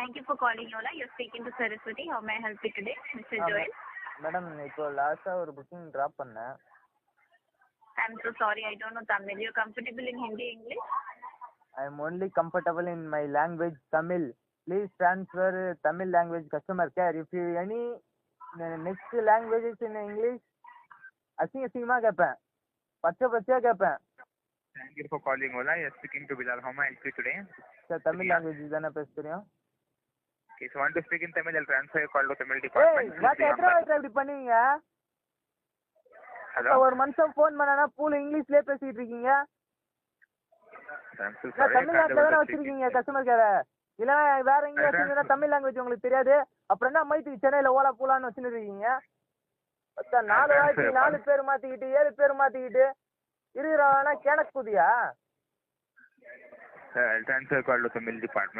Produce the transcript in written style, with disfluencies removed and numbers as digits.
Thank you for calling Ola. You're speaking to Saraswati. How may I help you today, Mr. Joel? Madam இப்போ லாஸ்ட்டாக ஒரு booking drop பண்ணேன். I'm so sorry. I don't know Tamil. You're comfortable in Hindi, English? I am only comfortable in my language Tamil. Please transfer Tamil language customer care. If you any next languages in English, அசிங்கமாக கேட்பேன், பச்சையாக கேட்பேன். Thank you for calling Ola. You're speaking to Bilal. How may I help you today? Sir Tamil language தானே பேச தெரியும்? Okay, so want to speak in Tamil? I'll transfer your call to Tamil department. இப்படி பண்ணுவீங்க? Hello. ஒரு மனுஷன் phone பண்ணனா பூல இங்கிலீஷ்லயே பேசிட்டு இருக்கீங்க. I'm so sorry. தமிழ்நாட்டுல தானே வச்சிருக்கீங்க கஸ்டமர் கேர. இல்ல வேற எங்கேயும் வச்சிருந்தா தமிழ் லாங்குவேஜ் உங்களுக்கு தெரியாது. அப்புறம் என்ன மைத்துக்கு சென்னையில ஓலா பூலான்னு வச்சுட்டு இருக்கீங்க? 4 வாட்டி 4 பேர் மாத்திக்கிட்டு 7 பேர் மாத்திக்கிட்டு இருக்கிறவனா கேனக் புதியா? I'll transfer your call to Tamil department.